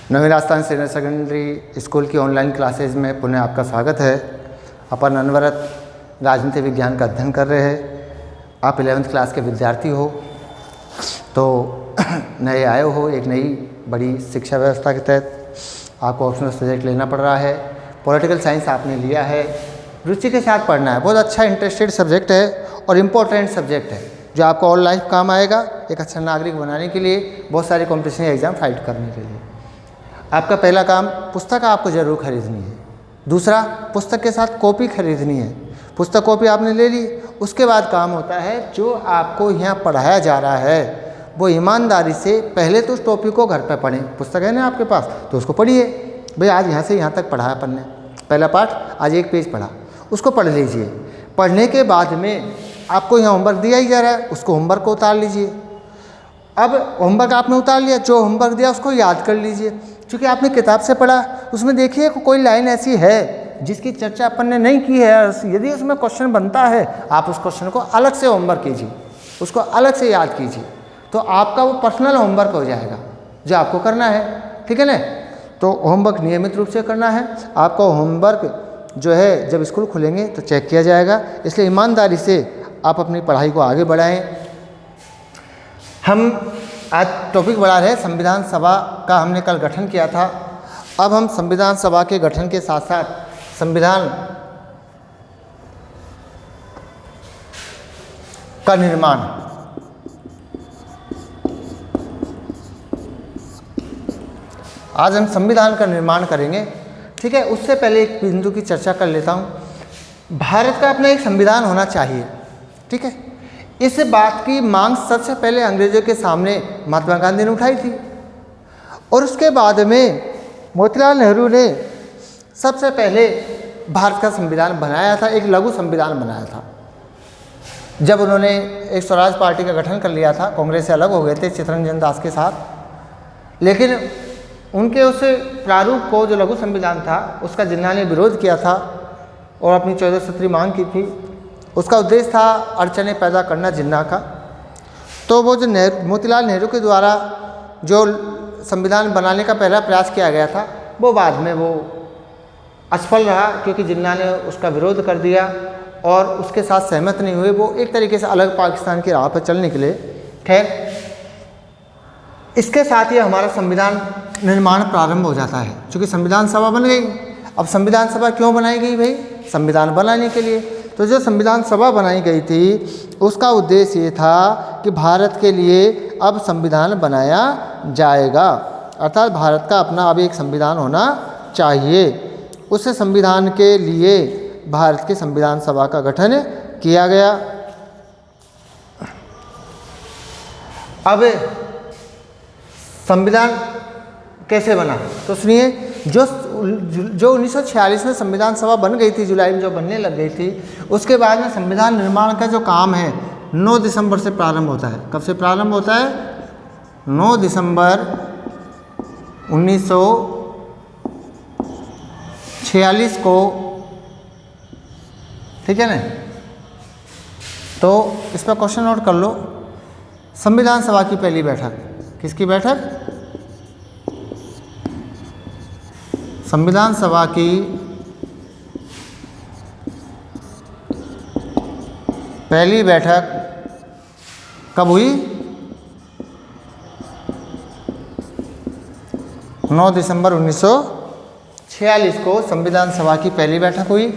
नवीन Rajasthan senior secondary school की online classes में पुनः आपका स्वागत है। अपन अनवरत राजनीति विज्ञान का अध्ययन कर रहे हैं। आप 11वीं क्लास के विद्यार्थी हो तो नए आए हो। एक नई बड़ी शिक्षा व्यवस्था के तहत आपको ऑप्शनल सब्जेक्ट लेना पड़ रहा है। पॉलिटिकल साइंस आपने लिया है, रुचि के साथ पढ़ना है। बहुत अच्छा इंटरेस्टेड सब्जेक्ट है और इम्पोर्टेंट सब्जेक्ट है जो आपको ऑल लाइफ काम आएगा एक अच्छा नागरिक बनाने के लिए, बहुत सारे कॉम्पिटिशन एग्जाम फाइट करने के लिए। आपका पहला काम, पुस्तक आपको ज़रूर खरीदनी है। दूसरा, पुस्तक के साथ कॉपी खरीदनी है। पुस्तक कॉपी आपने ले ली, उसके बाद काम होता है जो आपको यहाँ पढ़ाया जा रहा है वो ईमानदारी से पहले तो उस टॉपिक को घर पर पढ़ें। पुस्तक है ना आपके पास तो उसको पढ़िए। भाई आज यहाँ से यहाँ तक पढ़ा अपन ने, पहला पाठ आज एक पेज पढ़ा, उसको पढ़ लीजिए। पढ़ने के बाद में आपको यहाँ होमवर्क दिया ही जा रहा है, उसको होमवर्क को उतार लीजिए। अब होमवर्क आपने उतार लिया, जो होमवर्क दिया उसको याद कर लीजिए। क्योंकि आपने किताब से पढ़ा, उसमें देखिए कोई लाइन ऐसी है जिसकी चर्चा अपन ने नहीं की है। यदि उसमें क्वेश्चन बनता है, आप उस क्वेश्चन को अलग से होमवर्क कीजिए, उसको अलग से याद कीजिए, तो आपका वो पर्सनल होमवर्क हो जाएगा जो आपको करना है। ठीक है ना? तो होमवर्क नियमित रूप से करना है। आपका होमवर्क जो है जब स्कूल खुलेंगे तो चेक किया जाएगा, इसलिए ईमानदारी से आप अपनी पढ़ाई को आगे बढ़ाएं। हम आज टॉपिक बढ़ा रहे हैं संविधान सभा का। हमने कल गठन किया था। अब हम संविधान सभा के गठन के साथ साथ संविधान का निर्माण, आज हम संविधान का निर्माण करेंगे। ठीक है, उससे पहले एक बिंदु की चर्चा कर लेता हूँ। भारत का अपना एक संविधान होना चाहिए। ठीक है, इस बात की मांग सबसे पहले अंग्रेजों के सामने महात्मा गांधी ने उठाई थी और उसके बाद में मोतीलाल नेहरू ने सबसे पहले भारत का संविधान बनाया था, एक लघु संविधान बनाया था। जब उन्होंने एक स्वराज पार्टी का गठन कर लिया था, कांग्रेस से अलग हो गए थे चित्तरंजन दास के साथ, लेकिन उनके उस प्रारूप को जो लघु संविधान था उसका जिन्ना ने विरोध किया था और अपनी 14 सूत्री मांग की थी। उसका उद्देश्य था अड़चने पैदा करना जिन्ना का। तो वो जो मोतीलाल नेहरू के द्वारा जो संविधान बनाने का पहला प्रयास किया गया था वो बाद में वो असफल रहा, क्योंकि जिन्ना ने उसका विरोध कर दिया और उसके साथ सहमत नहीं हुए। वो एक तरीके से अलग पाकिस्तान की राह पर चल निकले। खैर, इसके साथ ही हमारा संविधान निर्माण प्रारंभ हो जाता है, क्योंकि संविधान सभा बन गई। अब संविधान सभा क्यों बनाई गई भाई? संविधान बनाने के लिए। तो जो संविधान सभा बनाई गई थी उसका उद्देश्य ये था कि भारत के लिए अब संविधान बनाया जाएगा, अर्थात भारत का अपना अब एक संविधान होना चाहिए। उस संविधान के लिए भारत के संविधान सभा का गठन किया गया। अब संविधान कैसे बना तो सुनिए। जो 1946 में संविधान सभा बन गई थी, जुलाई में जो बनने लग गई थी, उसके बाद में संविधान निर्माण का जो काम है 9 दिसंबर से प्रारंभ होता है। कब से प्रारंभ होता है? 9 दिसंबर 1946 को। ठीक है ना? तो इस पर क्वेश्चन नोट कर लो। संविधान सभा की पहली बैठक, किसकी बैठक? संविधान सभा की पहली बैठक कब हुई? 9 दिसंबर 1946 को संविधान सभा की पहली बैठक हुई।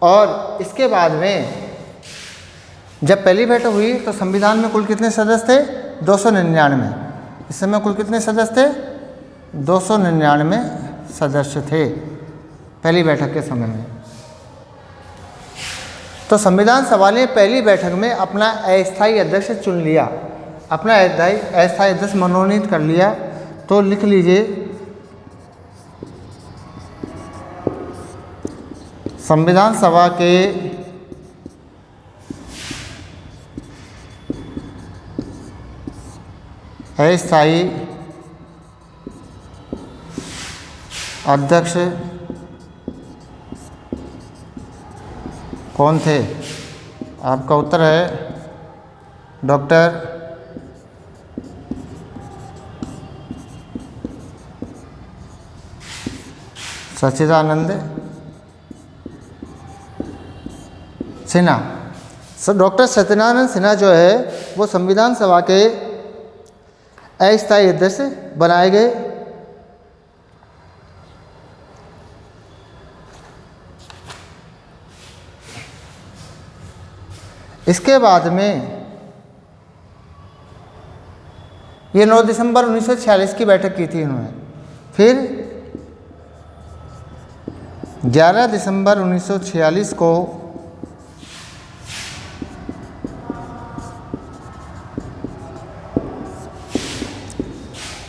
और इसके बाद में जब पहली बैठक हुई तो संविधान में कुल कितने सदस्य थे? 299। इस समय कुल कितने सदस्य थे? 299 सदस्य थे पहली बैठक के समय में। तो संविधान सभा ने पहली बैठक में अपना अस्थायी अध्यक्ष चुन लिया, अपना अस्थायी अध्यक्ष मनोनीत कर लिया। तो लिख लीजिए, संविधान सभा के अस्थायी अध्यक्ष कौन थे? आपका उत्तर है डॉक्टर सच्चिदानंद सिन्हा। डॉक्टर सच्चिदानंद सिन्हा जो है वो संविधान सभा के अस्थायी अध्यक्ष बनाए गए। इसके बाद में ये 9 दिसंबर 1946 की बैठक की थी इन्होंने। फिर 11 दिसंबर 1946 को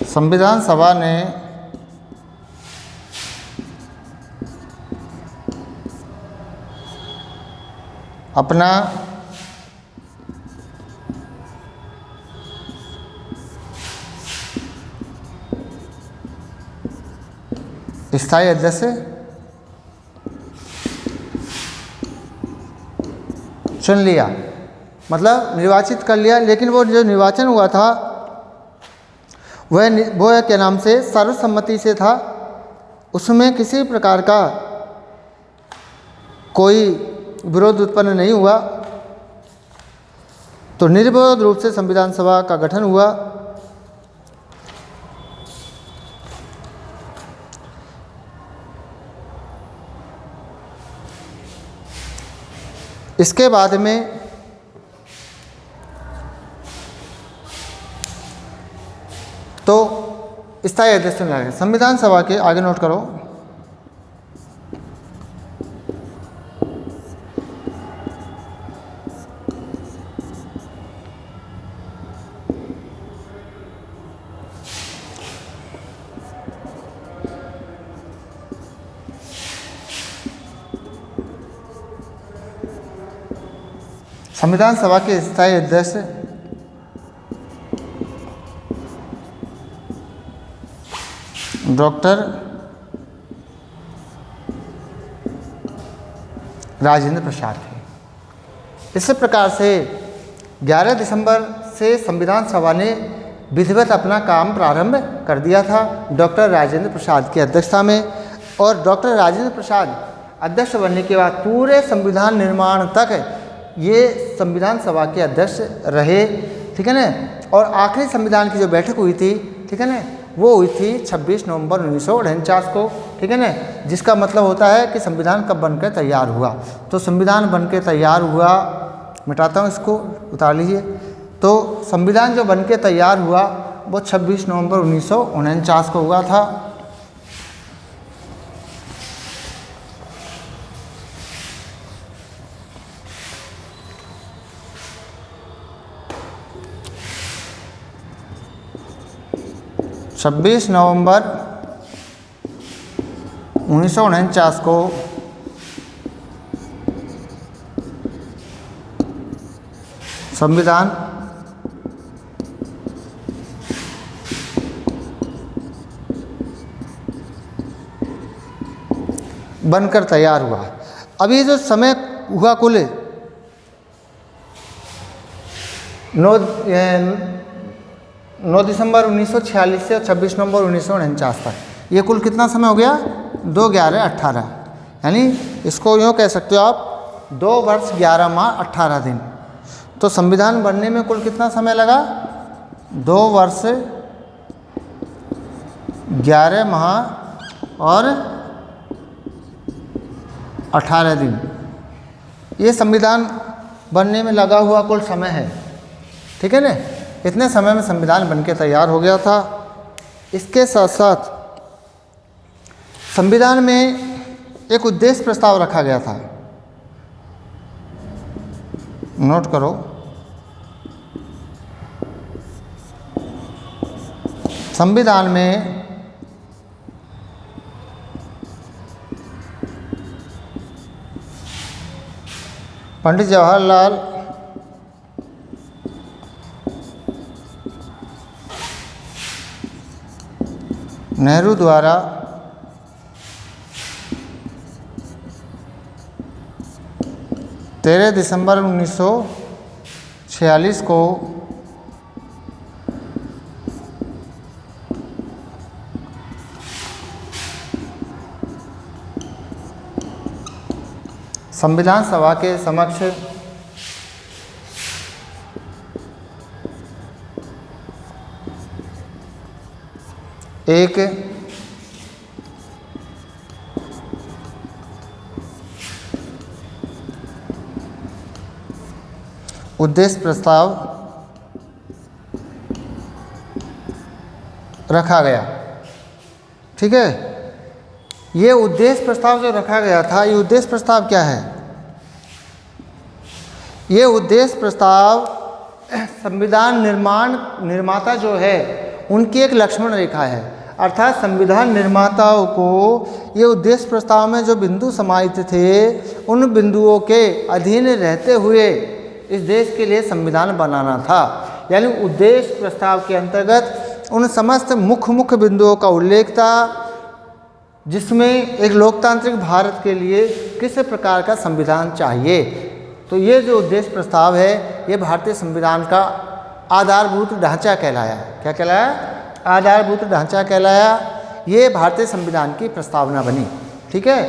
संविधान सभा ने अपना स्थायी अध्यक्ष चुन लिया, मतलब निर्वाचित कर लिया। लेकिन वो जो निर्वाचन हुआ था वह क्या नाम से सर्वसम्मति से था। उसमें किसी प्रकार का कोई विरोध उत्पन्न नहीं हुआ, तो निर्विरोध रूप से संविधान सभा का गठन हुआ। इसके बाद में तो स्थायी अध्यक्ष चुना गया संविधान सभा के। आगे नोट करो, संविधान सभा के स्थायी अध्यक्ष डॉक्टर राजेंद्र प्रसाद थे। इस प्रकार से 11 दिसंबर से संविधान सभा ने विधिवत अपना काम प्रारंभ कर दिया था डॉक्टर राजेंद्र प्रसाद की अध्यक्षता में। और डॉक्टर राजेंद्र प्रसाद अध्यक्ष बनने के बाद पूरे संविधान निर्माण तक ये संविधान सभा के अध्यक्ष रहे, ठीक है ना। और आखिरी संविधान की जो बैठक हुई थी, ठीक है ना, वो हुई थी 26 नवंबर 1949 को, ठीक है ना। जिसका मतलब होता है कि संविधान कब बनकर तैयार हुआ। तो संविधान बनकर तैयार हुआ, मिटाता हूँ इसको, उतार लीजिए। तो संविधान जो बनकर तैयार हुआ वो 26 नवंबर 1949 को हुआ था। छब्बीस नवंबर 1949 को संविधान बनकर तैयार हुआ। अब ये जो समय हुआ कुल 9 दिसंबर 1946 से 26 नवंबर 1949 तक, ये कुल कितना समय हो गया? 2, 11, 18, यानी इसको यूँ कह सकते हो आप 2 वर्ष 11 माह 18 दिन। तो संविधान बनने में कुल कितना समय लगा? 2 वर्ष 11 माह और 18 दिन, ये संविधान बनने में लगा हुआ कुल समय है, ठीक है ना। इतने समय में संविधान बनके तैयार हो गया था। इसके साथ साथ संविधान में एक उद्देश्य प्रस्ताव रखा गया था, नोट करो। संविधान में पंडित जवाहरलाल नेहरू द्वारा तेरह दिसंबर 1946 को संविधान सभा के समक्ष एक उद्देश्य प्रस्ताव रखा गया। ठीक है, ये उद्देश्य प्रस्ताव जो रखा गया था, ये उद्देश्य प्रस्ताव क्या है? ये उद्देश्य प्रस्ताव संविधान निर्माता जो है उनकी एक लक्ष्मण रेखा है। अर्थात संविधान निर्माताओं को ये उद्देश्य प्रस्ताव में जो बिंदु समाहित थे, उन बिंदुओं के अधीन रहते हुए इस देश के लिए संविधान बनाना था। यानी उद्देश्य प्रस्ताव के अंतर्गत उन समस्त मुख्य बिंदुओं का उल्लेख था, जिसमें एक लोकतांत्रिक भारत के लिए किस प्रकार का संविधान चाहिए। तो ये जो उद्देश्य प्रस्ताव है, ये भारतीय संविधान का आधारभूत ढांचा कहलाया। क्या कहलाया? आधारभूत ढांचा कहलाया। ये भारतीय संविधान की प्रस्तावना बनी। ठीक है,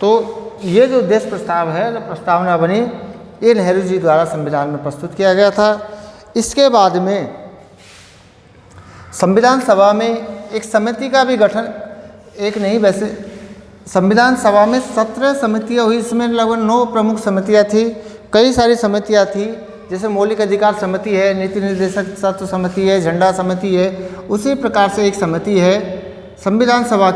तो ये जो उद्देश्य प्रस्ताव है, जो प्रस्तावना बनी, ये नेहरू जी द्वारा संविधान में प्रस्तुत किया गया था। इसके बाद में संविधान सभा में एक समिति का भी गठन, एक नहीं वैसे संविधान सभा में 17 समितियाँ हुई। इसमें लगभग 9 प्रमुख समितियाँ थी, कई सारी समितियाँ थी, जैसे मौलिक अधिकार समिति है, नीति निर्देशक तत्व समिति है, झंडा समिति है। उसी प्रकार से एक समिति है संविधान सभा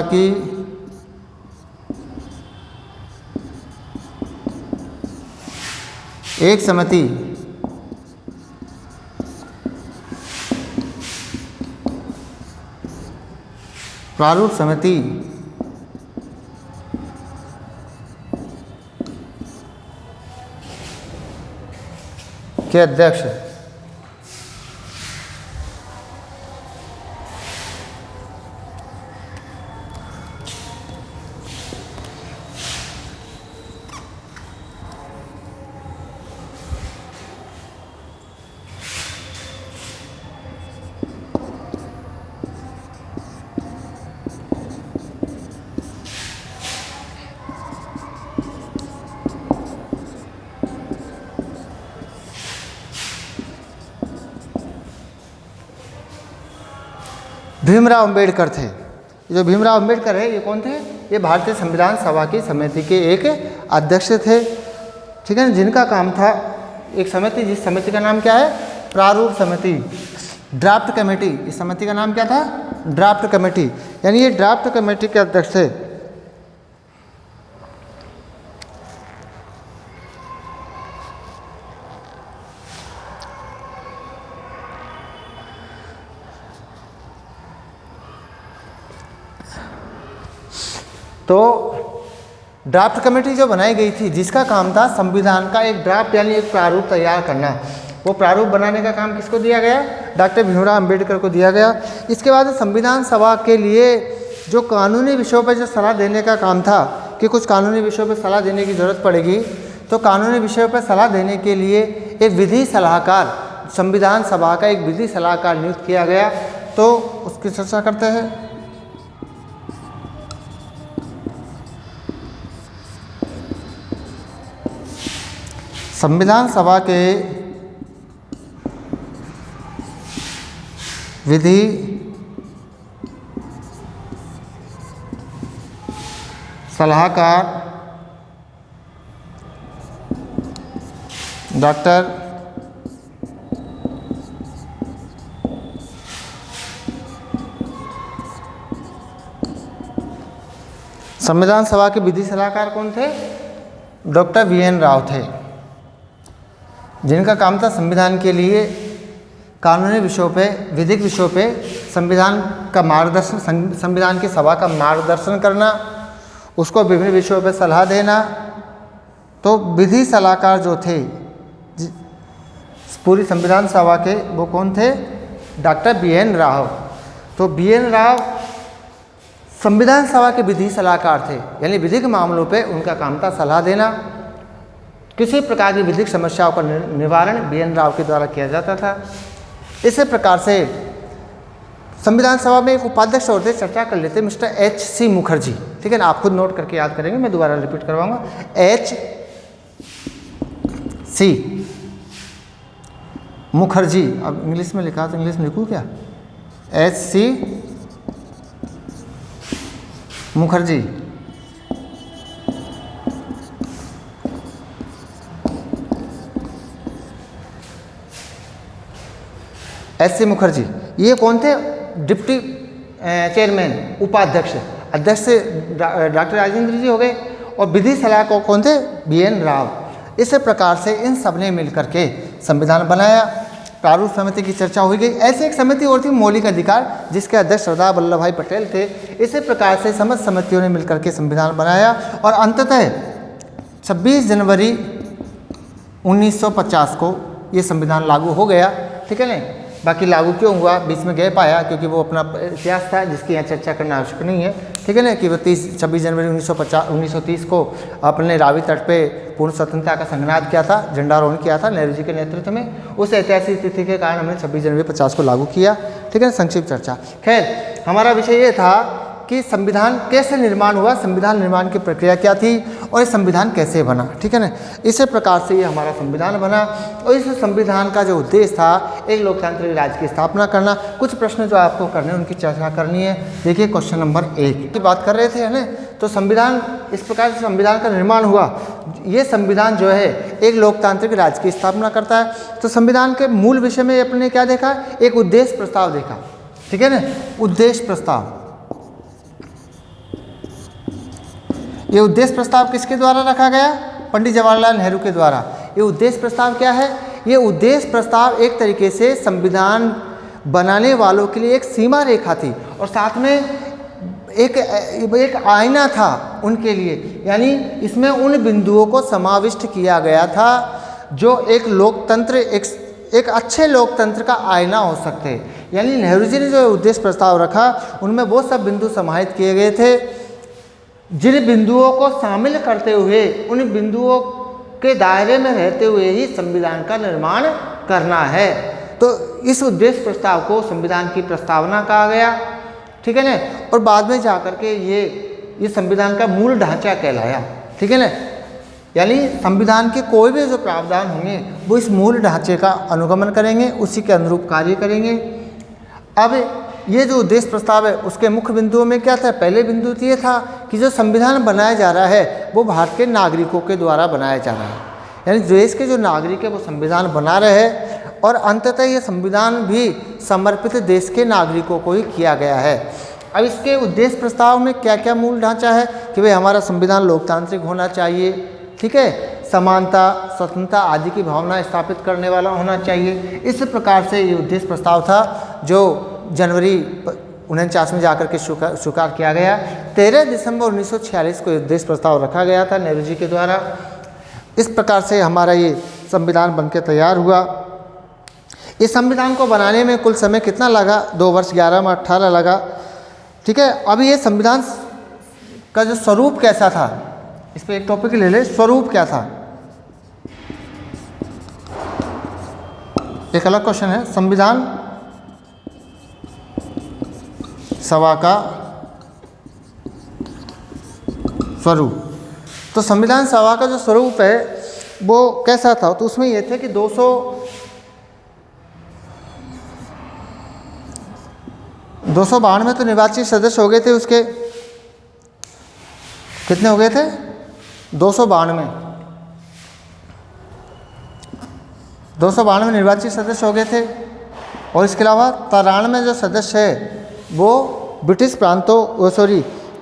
की एक समिति प्रारूप समिति के अध्यक्ष भीमराव अंबेडकर थे। जो भीमराव अंबेडकर है, ये कौन थे? ये भारतीय संविधान सभा की समिति के एक अध्यक्ष थे। ठीक है, जिनका काम था एक समिति, जिस समिति का नाम क्या है? प्रारूप समिति, ड्राफ्ट कमेटी। इस समिति का नाम क्या था? Draft committee. यानी ये ड्राफ्ट कमेटी के अध्यक्ष थे। तो ड्राफ्ट कमेटी जो बनाई गई थी, जिसका काम था संविधान का एक ड्राफ्ट यानी एक प्रारूप तैयार करना, वो प्रारूप बनाने का काम किसको दिया गया? डॉक्टर भीमराव अंबेडकर को दिया गया। इसके बाद संविधान सभा के लिए जो कानूनी विषयों पर जो सलाह देने का काम था, कि कुछ कानूनी विषयों पर सलाह देने की ज़रूरत पड़ेगी, तो कानूनी विषयों पर सलाह देने के लिए एक विधि सलाहकार, संविधान सभा का एक विधि सलाहकार नियुक्त किया गया। तो उसकी चर्चा करते हैं। संविधान सभा के विधि सलाहकार डॉक्टर संविधान सभा के विधि सलाहकार कौन थे? डॉक्टर VN राव थे, जिनका काम था संविधान के लिए कानूनी विषयों पे, विधिक विषयों पे संविधान का मार्गदर्शन, संविधान की सभा का मार्गदर्शन करना, उसको विभिन्न विषयों पे सलाह देना। तो विधि सलाहकार जो थे पूरी संविधान सभा के, वो कौन थे? Doctor VN Rao. तो VN राव संविधान सभा के विधि सलाहकार थे, यानी विधिक मामलों पे उनका काम था सलाह देना। किसी प्रकार की विधिक समस्याओं का निवारण VN राव के द्वारा किया जाता था। इसी प्रकार से संविधान सभा में एक उपाध्यक्ष और थे, चर्चा कर लेते हैं, मिस्टर H.C. मुखर्जी। ठीक है ना, आप खुद नोट करके याद करेंगे, मैं दोबारा रिपीट करवाऊंगा। H.C. मुखर्जी। अब इंग्लिश में लिखा तो इंग्लिश में लिखूँ क्या? H.C. मुखर्जी। H.C. मुखर्जी ये कौन थे? डिप्टी चेयरमैन, उपाध्यक्ष। अध्यक्ष से डॉक्टर राजेंद्र जी हो गए और विधि सलाहकार कौन थे? B.N. राव। इस प्रकार से इन सब ने मिलकर के संविधान बनाया। प्रारूप समिति की चर्चा हुई गई। ऐसे एक समिति और थी, मौलिक अधिकार, जिसके अध्यक्ष सरदार वल्लभ भाई पटेल थे। इसी प्रकार से समस्त समितियों ने मिलकर के संविधान बनाया और अंततः 26 जनवरी 1950 को ये संविधान लागू हो गया। ठीक है ना, बाकी लागू क्यों हुआ बीच में गैप आया, क्योंकि वो अपना इतिहास था जिसकी यहाँ चर्चा करना आवश्यक नहीं है। ठीक है ना, कि वो 26 जनवरी 1930 को अपने रावी तट पे पूर्ण स्वतंत्रता का संघनाद किया था, झंडारोहण किया था नेहरू जी के नेतृत्व में। उस ऐतिहासिक तिथि के कारण हमने 26 जनवरी 50 को लागू किया। ठीक है, संक्षिप्त चर्चा। खैर, हमारा विषय ये था कि संविधान कैसे निर्माण हुआ, संविधान निर्माण की प्रक्रिया क्या थी और ये संविधान कैसे बना। ठीक है ना, इसी प्रकार से ये हमारा संविधान बना। और इस संविधान का जो उद्देश्य था, एक लोकतांत्रिक राज्य की स्थापना करना। कुछ प्रश्न जो आपको करने उनकी चर्चा करनी है। देखिए, क्वेश्चन नंबर 1 की बात कर रहे थे, है ना, तो संविधान इस प्रकार से संविधान का निर्माण हुआ। ये संविधान जो है एक लोकतांत्रिक राज्य की स्थापना करता है। तो संविधान के मूल विषय में अपने क्या देखा? एक उद्देश्य प्रस्ताव देखा। ठीक है ना, उद्देश्य प्रस्ताव। ये उद्देश्य प्रस्ताव किसके द्वारा रखा गया? पंडित जवाहरलाल नेहरू के द्वारा। ये उद्देश्य प्रस्ताव क्या है? ये उद्देश्य प्रस्ताव एक तरीके से संविधान बनाने वालों के लिए एक सीमा रेखा थी और साथ में एक आईना था उनके लिए। यानी इसमें उन बिंदुओं को समाविष्ट किया गया था जो एक लोकतंत्र, एक अच्छे लोकतंत्र का आईना हो सकते हैं। यानी नेहरू जी ने जो उद्देश्य प्रस्ताव रखा, उनमें वो सब बिंदु समाहित किए गए थे जिन बिंदुओं को शामिल करते हुए, उन बिंदुओं के दायरे में रहते हुए ही संविधान का निर्माण करना है। तो इस उद्देश्य प्रस्ताव को संविधान की प्रस्तावना कहा गया। ठीक है ना, और बाद में जाकर के ये संविधान का मूल ढांचा कहलाया। ठीक है ना, यानी संविधान के कोई भी जो प्रावधान होंगे वो इस मूल ढांचे का अनुगमन करेंगे, उसी के अनुरूप कार्य करेंगे। अब ये जो उद्देश्य प्रस्ताव है उसके मुख्य बिंदुओं में क्या था? पहले बिंदु ये था कि जो संविधान बनाया जा रहा है वो भारत के नागरिकों के द्वारा बनाया जा रहा है। यानी देश के जो नागरिक है वो संविधान बना रहे हैं और अंततः ये संविधान भी समर्पित देश के नागरिकों को ही किया गया है। अब इसके उद्देश्य प्रस्ताव में क्या क्या मूल ढांचा है कि भाई हमारा संविधान लोकतांत्रिक होना चाहिए। ठीक है, समानता, स्वतंत्रता आदि की भावना स्थापित करने वाला होना चाहिए। इस प्रकार से ये उद्देश्य प्रस्ताव था जो जनवरी 1949 में जाकर के स्वीकार किया गया। 13 दिसंबर 1946 को उद्देश्य प्रस्ताव रखा गया था नेहरू जी के द्वारा। इस प्रकार से हमारा ये संविधान बनके तैयार हुआ। इस संविधान को बनाने में कुल समय कितना लगा? 2 वर्ष 11 माह 18 लगा। ठीक है, अब ये संविधान का जो स्वरूप कैसा था, इस पर एक टॉपिक ले ले, स्वरूप क्या था? एक अलग क्वेश्चन है, संविधान सभा का स्वरूप। तो संविधान सभा का जो स्वरूप है वो कैसा था? तो उसमें ये थे कि 292 तो निर्वाचित सदस्य हो गए थे। उसके कितने हो गए थे? 292 निर्वाचित सदस्य हो गए थे। और इसके अलावा 93 जो सदस्य है वो ब्रिटिश प्रांतों,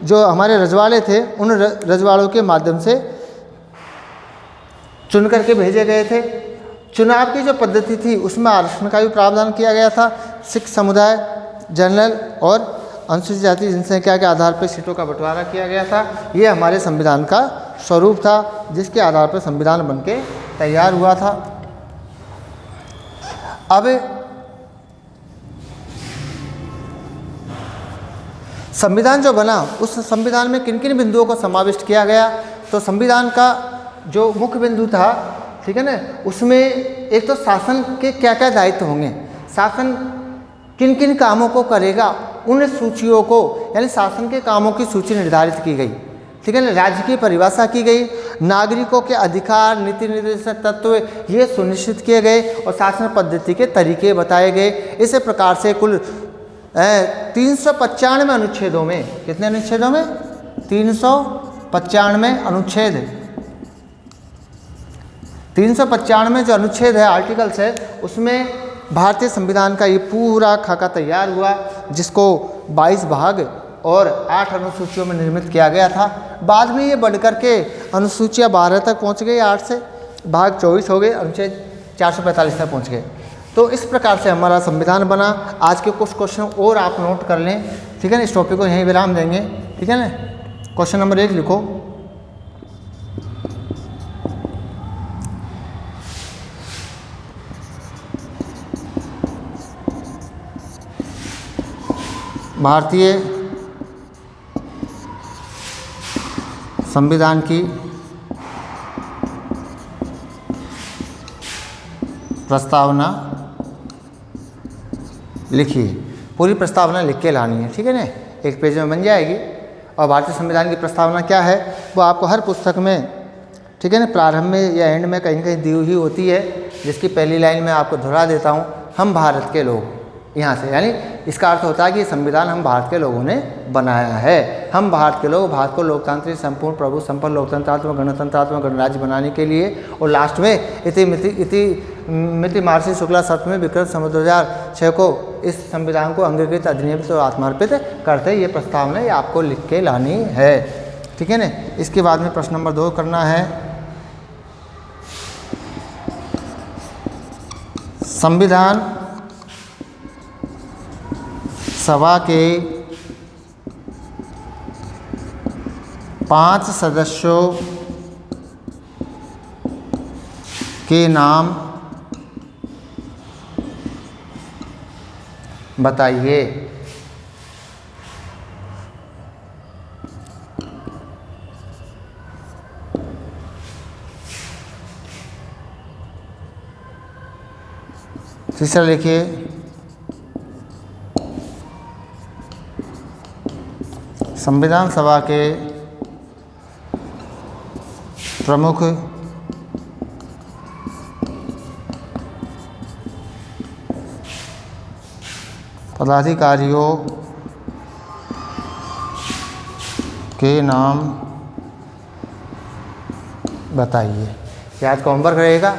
जो हमारे रजवाड़े थे उन रजवाड़ों के माध्यम से चुन करके भेजे गए थे। चुनाव की जो पद्धति थी उसमें आरक्षण का भी प्रावधान किया गया था। सिख समुदाय, जनरल और अनुसूचित जाति जनसंख्या के आधार पर सीटों का बंटवारा किया गया था। ये हमारे संविधान का स्वरूप था जिसके आधार पर संविधान बनके तैयार हुआ था। अब संविधान जो बना उस संविधान में किन किन बिंदुओं को समाविष्ट किया गया? तो संविधान का जो मुख्य बिंदु था, ठीक है ना, उसमें एक तो शासन के क्या क्या दायित्व होंगे, शासन किन किन कामों को करेगा, उन सूचियों को यानी शासन के कामों की सूची निर्धारित की गई। ठीक है ना। राज्य की परिभाषा की गई, नागरिकों के अधिकार, नीति निर्देशक तत्व ये सुनिश्चित किए गए और शासन पद्धति के तरीके बताए गए। इस प्रकार से कुल 395 अनुच्छेदों में, कितने अनुच्छेदों में? 395 अनुच्छेद। 395 जो अनुच्छेद है, आर्टिकल्स है, उसमें भारतीय संविधान का ये पूरा खाका तैयार हुआ, जिसको 22 भाग और 8 अनुसूचियों में निर्मित किया गया था। बाद में ये बढ़ करके अनुसूचियाँ 12 तक पहुँच गई, 8 से भाग 24 हो गए, अनुच्छेद 445 तक पहुँच गए। तो इस प्रकार से हमारा संविधान बना। आज के कुछ क्वेश्चन और आप नोट कर लें। ठीक है ना। इस टॉपिक को यहीं विराम देंगे। ठीक है ना। क्वेश्चन नंबर 1 लिखो। भारतीय संविधान की प्रस्तावना लिखिए। पूरी प्रस्तावना लिख के लानी है। ठीक है ना। एक पेज में बन जाएगी। और भारतीय संविधान की प्रस्तावना क्या है वो आपको हर पुस्तक में, ठीक है ना, प्रारंभ में या एंड में कहीं कहीं दी हुई होती है, जिसकी पहली लाइन में आपको दोहरा देता हूँ, हम भारत के लोग। यहाँ से यानी इसका अर्थ होता है कि संविधान हम भारत के लोगों ने बनाया है। हम भारत के लोग भारत को लोकतांत्रिक, संपूर्ण, प्रभु संपन्न, लोकतंत्रात्मक, गणतंत्रात्मक गणराज्य बनाने के लिए, और लास्ट में इति महर्षि शुक्ला सप्तमी विक्रम संवत 2006 को इस संविधान को अंगीकृत, अधिनियमित और आत्मार्पित करते ये प्रस्तावना ये आपको लिख के लानी है। ठीक है ना। इसके बाद में प्रश्न नंबर 2 करना है। संविधान सभा के 5 सदस्यों के नाम बताइए। तीसरा लिखिए, संविधान सभा के प्रमुख पदाधिकारियों के नाम बताइए। ये आज का होमवर्क रहेगा।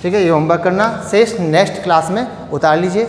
ठीक है। ये होमवर्क करना शेष नेक्स्ट क्लास में उतार लीजिए।